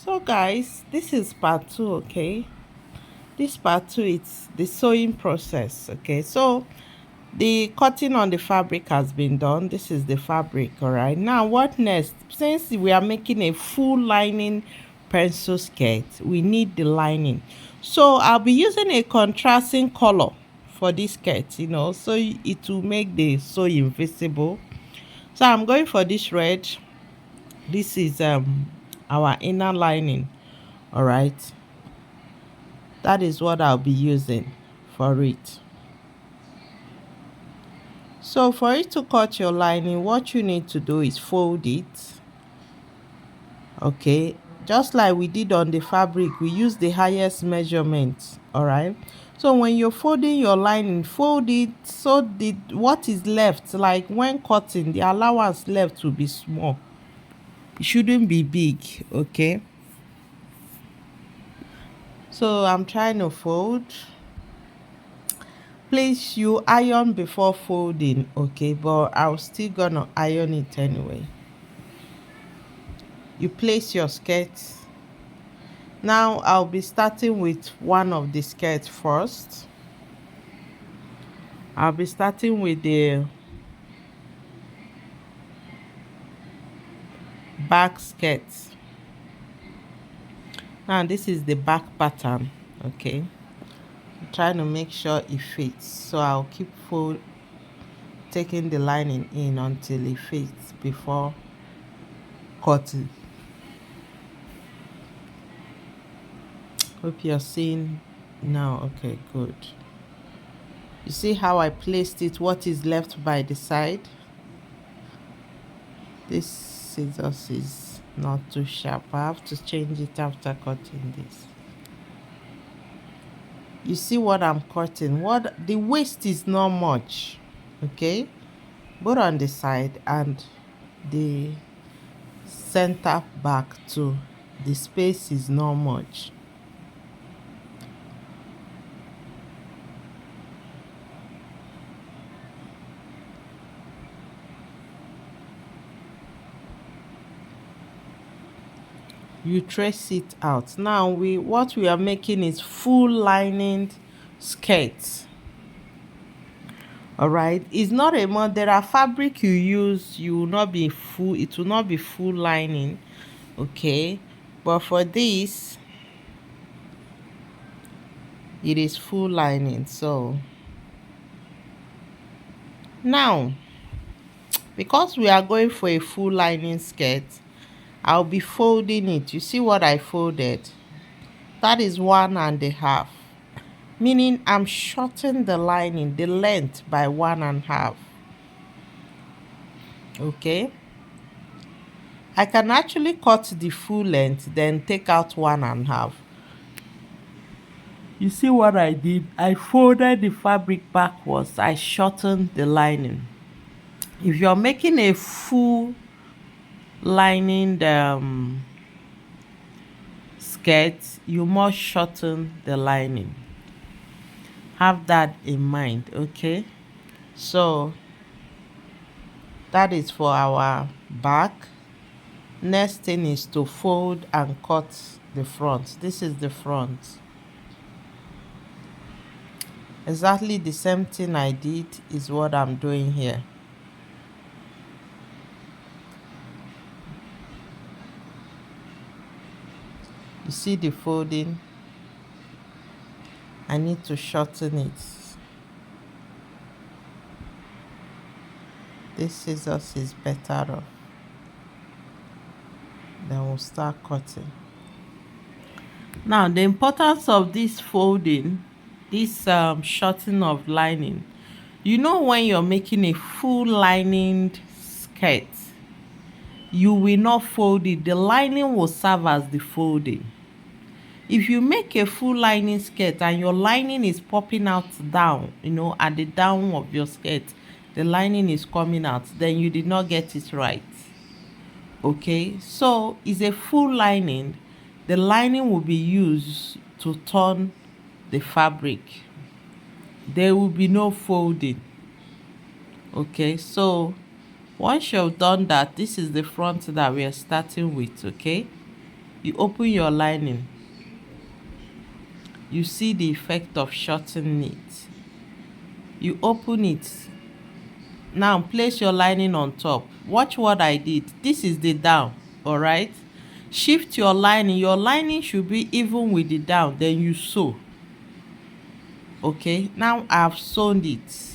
So guys, this is part two, okay? This part two is the sewing process, okay? So the cutting on the fabric has been done. This is the fabric, all right? Now what next? Since we are making a full lining pencil skirt, we need the lining. So I'll be using a contrasting color for this skirt, so it will make the sewing visible. So I'm going for this red. This is our inner lining, all right? That is what I'll be using for it. So for it to cut your lining, what you need to do is fold it, okay? Just like we did on the fabric, we use the highest measurement, all right? So when you're folding your lining, fold it so the what is left, like when cutting, the allowance left will be small. It shouldn't be big, okay? So I'm trying to fold. Please, you iron before folding, okay? But I'll still gonna iron it anyway. You place your skirt. Now I'll be starting with one of the skirts first. I'll be starting with the back skirt. Now this is the back pattern, okay? I'm trying to make sure it fits. So I'll keep taking the lining in until it fits before cutting. Hope you're seeing now. Okay, good. You see how I placed it, what is left by the side? This scissors is not too sharp. I have to change it after cutting this. You see what I'm cutting? What the waist is not much, okay? Both on the side and the center back too. The space is not much. You trace it out. Now what we are making is full lining skirts. All right, it's not a mod. There are fabric you use, you will not be full, it will not be full lining, okay? But for this, it is full lining. So now, because we are going for a full lining skirt, I'll be folding it. You see what I folded? That is 1.5, meaning I'm shortening the lining, the length by 1.5. Okay, I can actually cut the full length, then take out 1.5. You see what I did? I folded the fabric backwards. I shortened the lining. If you're making a full lining skirt, you must shorten the lining. Have that in mind, okay? So that is for our back. Next thing is to fold and cut the front. This is the front. Exactly the same thing I did is what I'm doing here. You see the folding? I need to shorten it. This scissors is better off. Then we'll start cutting. Now the importance of this folding, this shortening of lining. You know, when you're making a full lined skirt, you will not fold it. The lining will serve as the folding. If you make a full lining skirt and your lining is popping out down, at the down of your skirt, the lining is coming out, then you did not get it right. Okay, so it's a full lining. The lining will be used to turn the fabric. There will be no folding. Okay, so once you've done that, this is the front that we are starting with, okay? You open your lining. You see the effect of shortening it. You open it. Now place your lining on top. Watch what I did. This is the down, all right? Shift your lining. Your lining should be even with the down. Then you sew. Okay, now I've sewn it.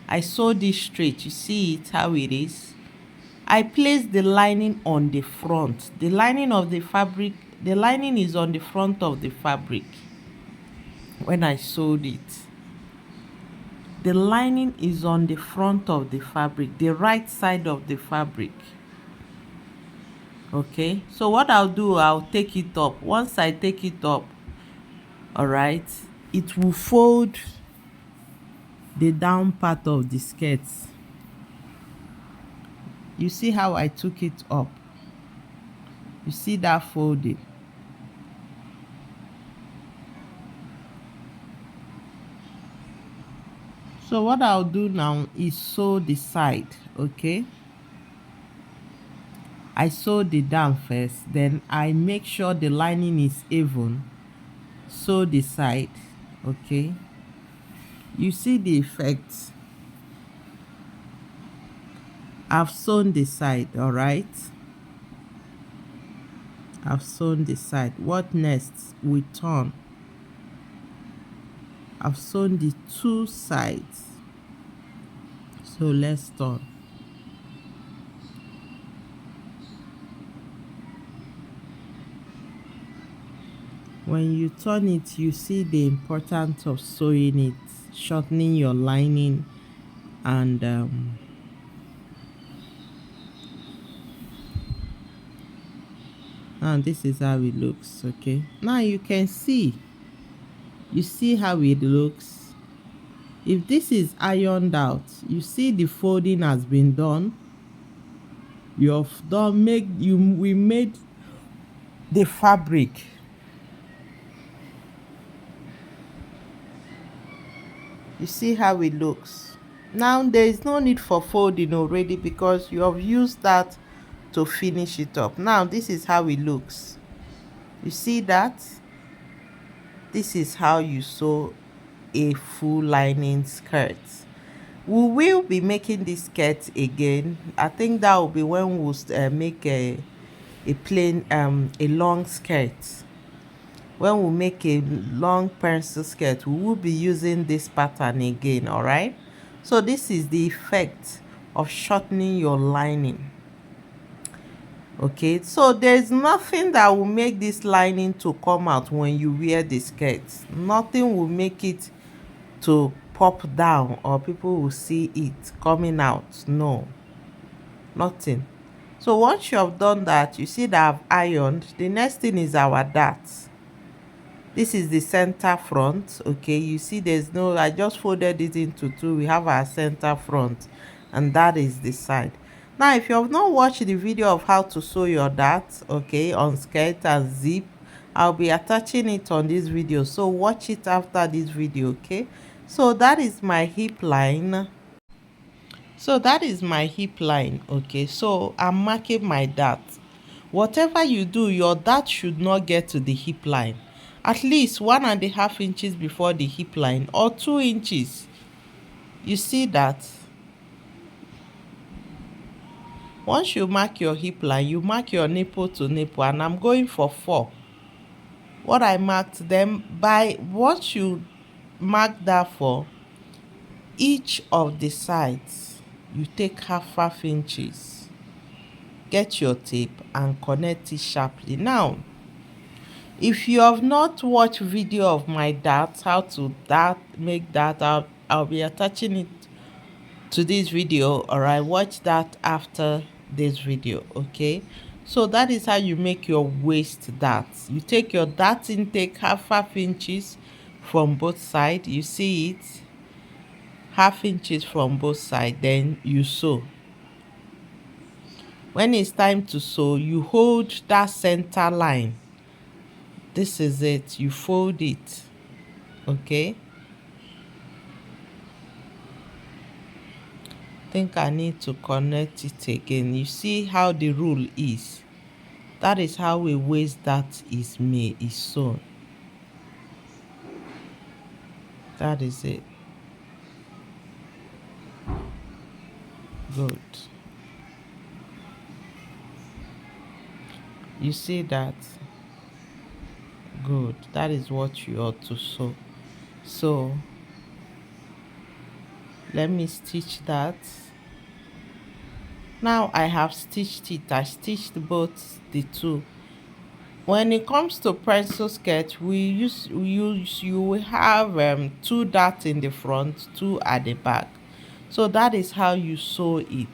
I sewed it straight. You see it how it is. I placed the lining on the front. The lining of the fabric, the lining is on the front of the fabric when I sewed it. The lining is on the front of the fabric, the right side of the fabric. Okay, so what I'll do, I'll take it up. Once I take it up, all right, it will fold the down part of the skirt. You see how I took it up? You see that folding? So what I'll do now is sew the side, okay? I sew the down first, then I make sure the lining is even. Sew the side, okay? You see the effect. I've sewn the side, all right? I've sewn the side. What next? We turn. I've sewn the two sides. So let's turn. When you turn it, you see the importance of sewing it, shortening your lining, and this is how it looks. Okay, now you can see, you see how it looks. If this is ironed out, you see the folding has been done. You've done we made the fabric. You see how it looks. Now there is no need for folding already because you have used that to finish it up. Now this is how it looks. You see that? This is how you sew a full lining skirt. We will be making this skirt again. I think that will be when we'll make a plain a long skirt. When we make a long pencil skirt, we will be using this pattern again, all right? So this is the effect of shortening your lining. Okay, so there's nothing that will make this lining to come out when you wear the skirt. Nothing will make it to pop down or people will see it coming out. No, nothing. So once you have done that, you see that I've ironed. The next thing is our dart. This is the center front. Okay, you see there's no, I just folded it into two. We have our center front, and that is the side. Now if you have not watched the video of how to sew your dart, okay, on skirt and zip, I'll be attaching it on this video, so watch it after this video. Okay, so that is my hip line. Okay, so I'm marking my dart. Whatever you do, your dart should not get to the hip line. At least 1.5 inches before the hip line, or 2 inches. You see that? Once you mark your hip line, you mark your nipple to nipple, and I'm going for 4. What I marked them by, what you mark that for, each of the sides, you take half inches. Get your tape and connect it sharply. Now, if you have not watched video of my dart, how to make that, I'll be attaching it to this video, or I watch that after this video. Okay, so that is how you make your waist dart. You take your dart intake half inches from both sides. You see it, half inches from both sides. Then you sew. When it's time to sew, you hold that center line. This is it. You fold it. Okay, I think I need to connect it again. You see how the rule is. That is how a waist that is made, is sewn. That is it. Good. You see that? Good. That is what you ought to sew. So let me stitch that. Now I have stitched it. I stitched both the two. When it comes to pencil skirt, you will have two dots in the front, two at the back. So that is how you sew it.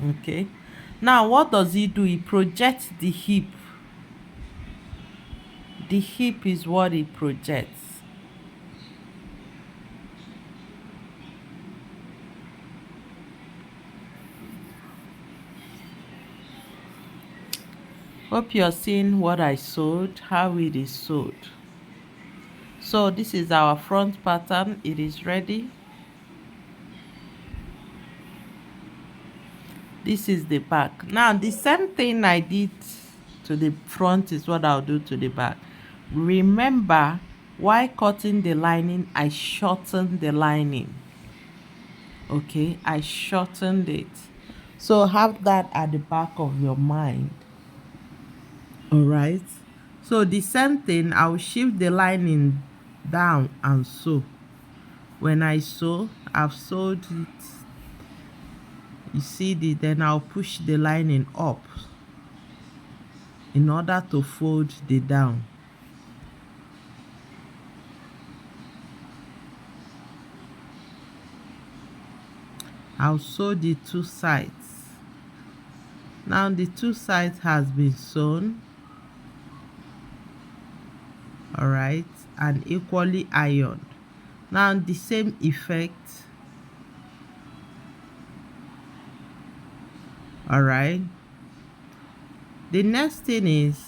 Okay. Now what does it do? It projects the hip. The hip is what it projects. Hope you're seeing what I sewed, how it is sewed. So this is our front pattern. It is ready. This is the back. Now the same thing I did to the front is what I'll do to the back. Remember, while cutting the lining, I shortened the lining. Okay, I shortened it. So have that at the back of your mind. All right. So the same thing, I'll shift the lining down and sew. When I sew, I've sewed it. You see the, then I'll push the lining up in order to fold the down. I'll sew the two sides. Now the two sides has been sewn. All right, and equally ironed. Now the same effect. All right. The next thing is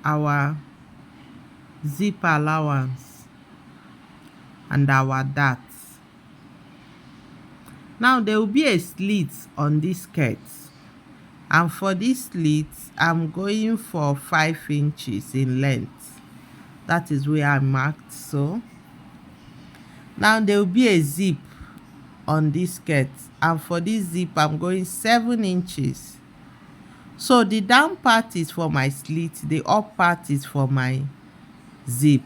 our zip allowance and our darts. Now there will be a slit on this skirt, and for this slit I'm going for 5 inches in length. That is where I marked. So now there will be a zip on this skirt, and for this zip I'm going 7 inches. So the down part is for my slit, the up part is for my zip.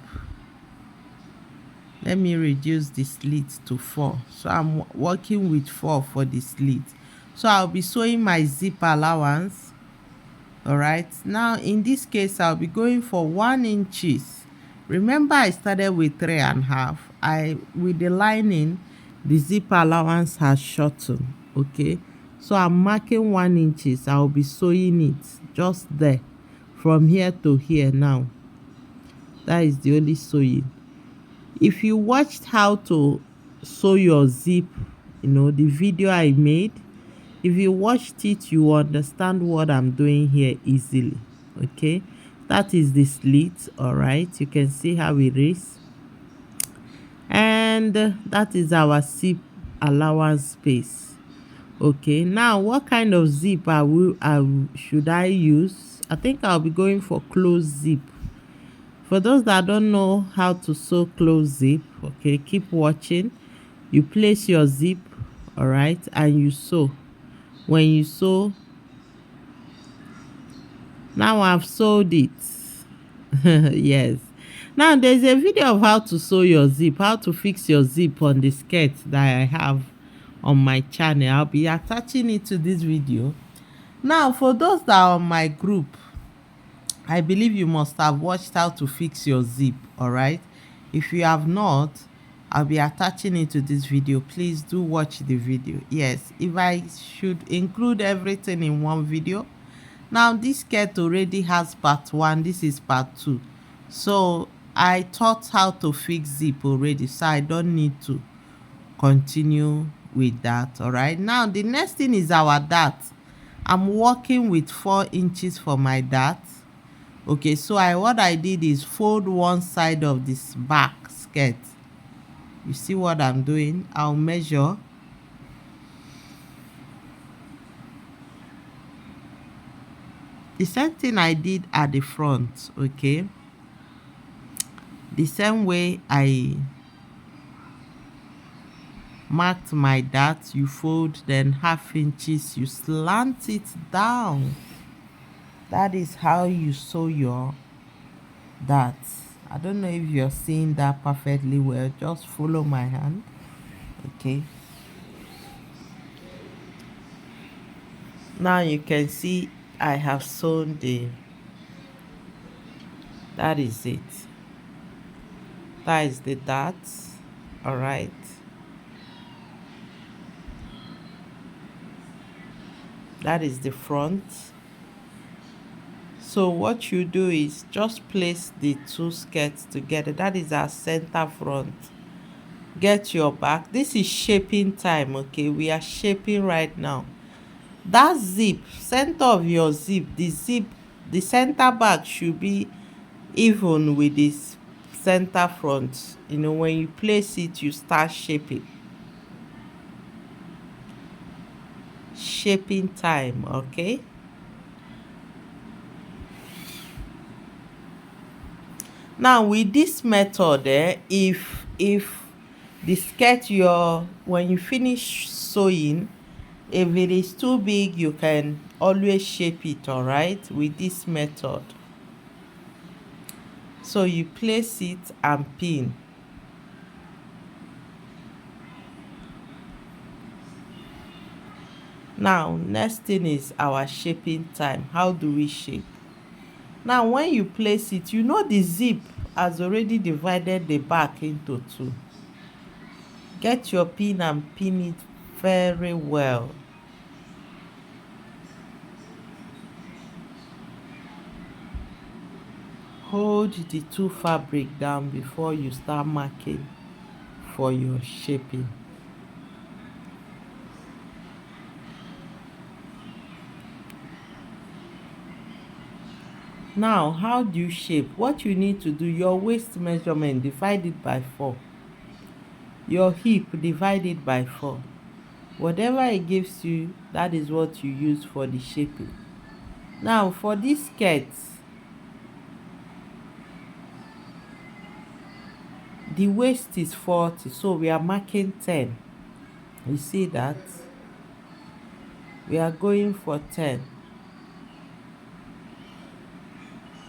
Let me reduce the slit to 4. So I'm working with 4 for the slit. So I'll be sewing my zip allowance. All right, now in this case I'll be going for 1 inches. Remember I started with 3.5. With the lining, the zip allowance has shortened. Okay, so I'm marking 1 inches. I'll be sewing it just there from here to here. Now that is the only sewing. If you watched how to sew your zip, the video I made, if you watched it, you understand what I'm doing here easily. Okay, that is the slit. All right, you can see how it is, and that is our zip allowance space. Okay, now what kind of zip should I use? I think I'll be going for closed zip. For those that don't know how to sew closed zip, okay, keep watching. You place your zip, all right, and you sew. When you sew, now I've sewed it. Yes. Now there's a video of how to sew your zip, how to fix your zip on the skirt that I have on my channel. I'll be attaching it to this video. Now for those that are on my group, I believe you must have watched how to fix your zip. All right, if you have not, I'll be attaching it to this video. Please do watch the video. Yes, if I should include everything in one video. Now this skirt already has part 1. This is part 2. So I taught how to fix zip already, so I don't need to continue with that. All right, now the next thing is our dart. I'm working with 4 inches for my dart. Okay, so what I did is fold one side of this back skirt. You see what I'm doing? I'll measure. The same thing I did at the front, okay? The same way I marked my dart, you fold, then half inches, you slant it down. That is how you sew your dart. I don't know if you're seeing that perfectly well. Just follow my hand, okay? Now you can see I have sewn that is it. That is the dart, all right? That is the front. So what you do is just place the two skirts together. That is our center front. Get your back. This is shaping time, okay? We are shaping right now. That zip, center of your zip, the center back should be even with this center front. You know, when you place it, you start shaping. Shaping time, okay? Now with this method, if the skirt when you finish sewing, if it is too big, you can always shape it, all right, with this method. So you place it and pin. Now next thing is our shaping time. How do we shape? Now when you place it, you know the zip has already divided the back into two. Get your pin and pin it very well. Hold the two fabric down before you start marking for your shaping. Now, how do you shape? What you need to do, your waist measurement, divide it by 4. Your hip, divide it by 4. Whatever it gives you, that is what you use for the shaping. Now, for this skirt, the waist is 40, so we are marking 10. You see that? We are going for 10.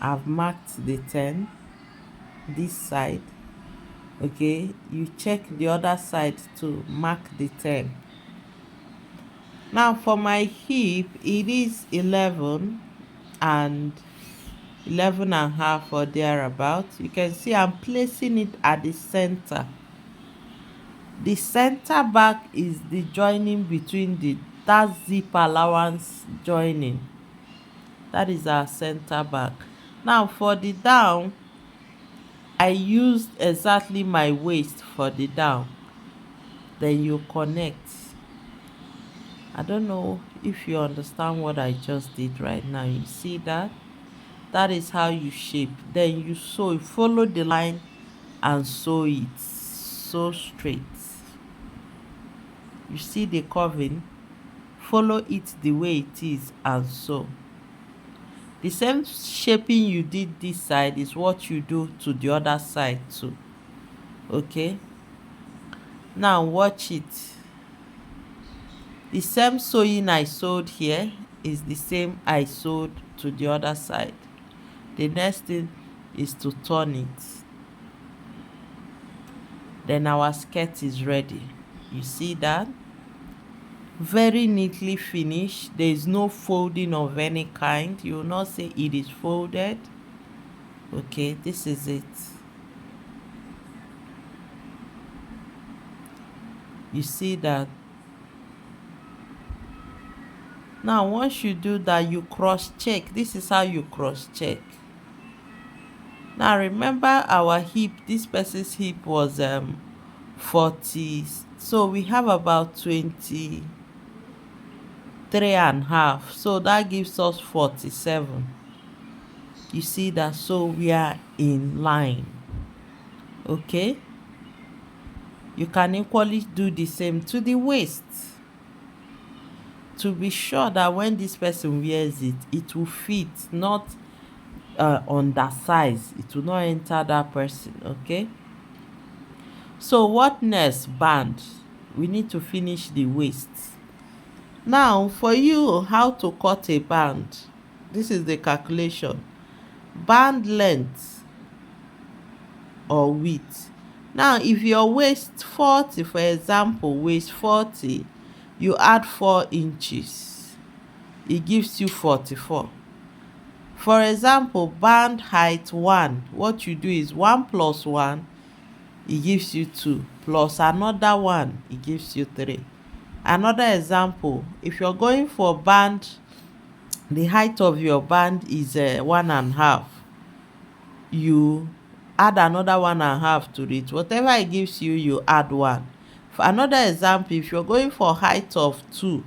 I've marked the 10 this side. Okay, you check the other side to mark the 10. Now for my hip, it is 11 and 11 and a half or thereabout. You can see I'm placing it at the center. The center back is the joining between that zip allowance joining. That is our center back. Now for the down, I used exactly my waist for the down. Then you connect. I don't know if you understand what I just did right now. You see that? That is how you shape. Then you sew, follow the line and sew it. Sew straight. You see the curving? Follow it the way it is and sew. The same shaping you did this side is what you do to the other side too. Okay? Now watch it. The same sewing I sewed here is the same I sewed to the other side. The next thing is to turn it. Then our skirt is ready. You see that? Very neatly finished. There is no folding of any kind. You will not say it is folded. Okay, this is it. You see that? Now once you do that, you cross check. This is how you cross check. Now remember our hip, this person's hip was 40, so we have about 23 and a half, so that gives us 47. You see that? So we are in line. Okay, you can equally do the same to the waist. to be sure that when this person wears it, it will fit, not undersize. It will not enter that person. Okay. So what next? Band. We need to finish the waist. Now for you, how to cut a band. This is the calculation. Band length or width. Now if your waist 40, for example, waist 40, you add 4 inches, it gives you 44. For example, band height 1, what you do is 1 plus 1, it gives you 2, plus another 1, it gives you 3. Another example, if you're going for band, the height of your band is 1.5, you add another 1.5 to it. Whatever it gives you, you add 1. For another example, if you're going for height of 2,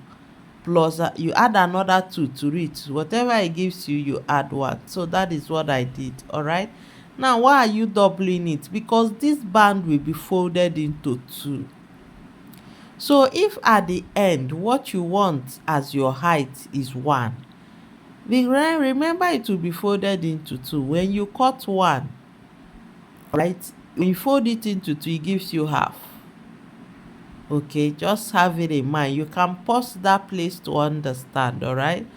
plus you add another 2 to it. Whatever it gives you, you add 1. So that is what I did. All right. Now why are you doubling it? Because this band will be folded into 2. So if at the end what you want as your height is 1, remember it will be folded into 2. When you cut 1, right, when you fold it into 2, it gives you half. Okay, just have it in mind. You can pause that place to understand. All right,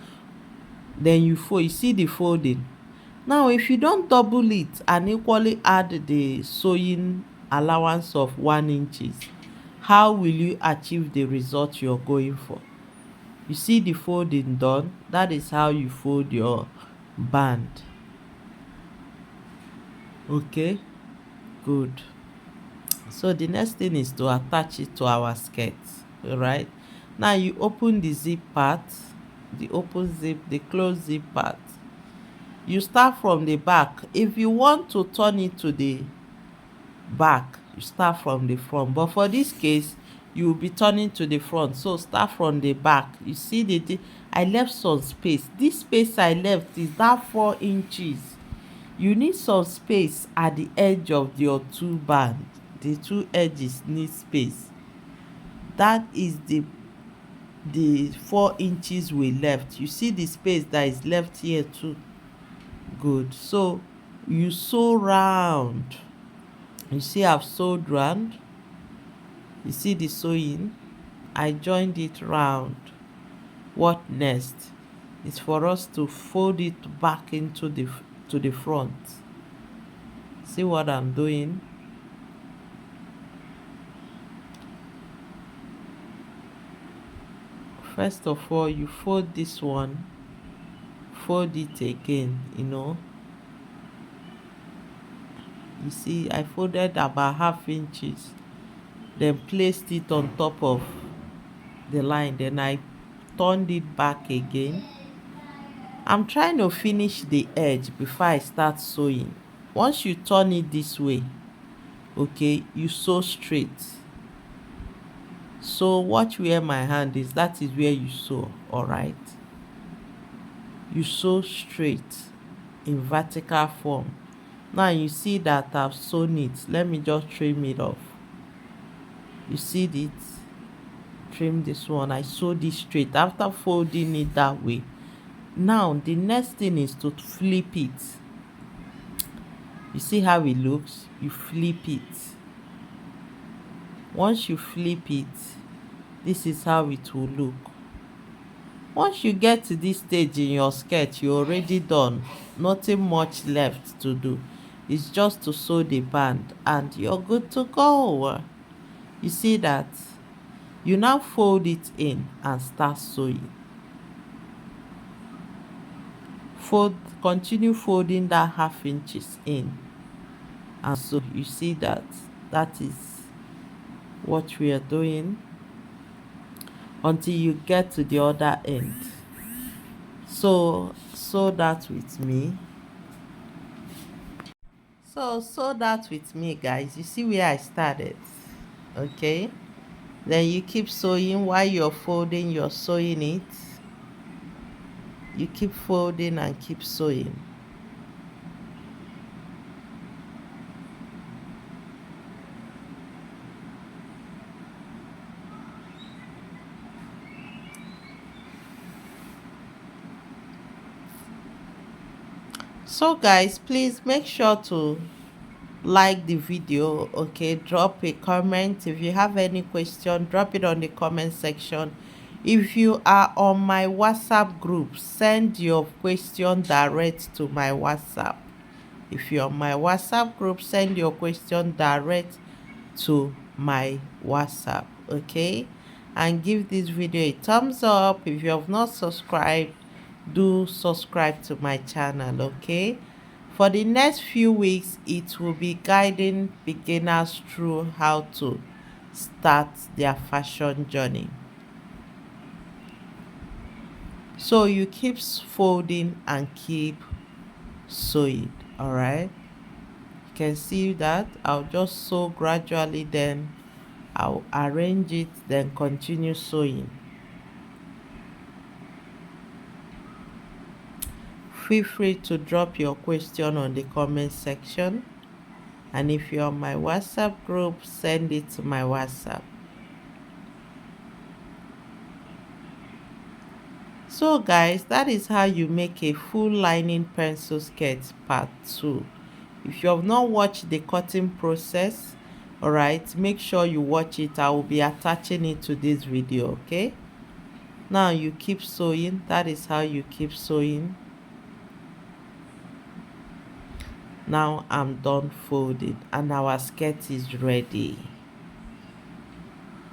then you fold. You see the folding. Now if you don't double it and equally add the sewing allowance of 1 inches, how will you achieve the result you're going for? You see the folding done? That is how you fold your band. Okay, good. So the next thing is to attach it to our skirt. All right, now you open the zip part, the open zip, the close zip part. You start from the back. If you want to turn it to the back, you start from the front, but for this case you will be turning to the front, so start from the back. You see I left some space. This space I left is that 4 inches. You need some space at the edge of your 2 band. The 2 edges need space. That is the 4 inches we left. You see the space that is left here too. Good. So you sew round. You see I've sewed round. You see the sewing, I joined it round. What next? It's for us to fold it back into the front. See what I'm doing? First of all, you fold this one, fold it again. You see I folded about half inches, then placed it on top of the line, then I turned it back again. I'm trying to finish the edge before I start sewing. Once you turn it this way, okay, you sew straight. So watch where my hand is, that is where you sew. All right, you sew straight in vertical form. Now you see that I've sewn it. Let me just trim it off. You see it? Trim this one. I sewed it straight after folding it that way. Now the next thing is to flip it. You see how it looks? You flip it. Once you flip it, this is how it will look. Once you get to this stage in your skirt, you're already done. Nothing much left to do. It's just to sew the band and you're good to go. You see that? You now fold it in and start sewing. Continue folding that half inches in, and so you see that is what we are doing until you get to the other end. So sew that with me. So sew that with me, guys. You see where I started? Okay, then you keep sewing. While you're folding, you're sewing it. You keep folding and keep sewing. So guys, please make sure to like the video. Okay, drop a comment. If you have any question, drop it on the comment section. If you are on my WhatsApp group, send your question direct to my WhatsApp. If you're on my WhatsApp group, send your question direct to my WhatsApp. Okay, and give this video a thumbs up. If you have not subscribed, do subscribe to my channel. Okay, for the next few weeks it will be guiding beginners through how to start their fashion journey. So you keep folding and keep sewing. All right, you can see that I'll just sew gradually, then I'll arrange it, then continue sewing. Feel free to drop your question on the comment section, and if you're on my WhatsApp group, send it to my WhatsApp. So guys, that is how you make a full lining pencil skirt part 2. If you have not watched the cutting process, all right, make sure you watch it. I will be attaching it to this video. Okay, now you keep sewing. That is how you keep sewing. Now I'm done folding and our skirt is ready.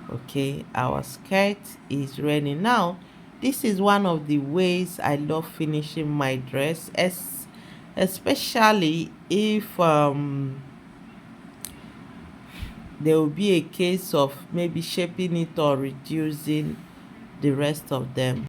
Okay, our skirt is ready. Now this is one of the ways I love finishing my dress, especially if there will be a case of maybe shaping it or reducing the rest of them.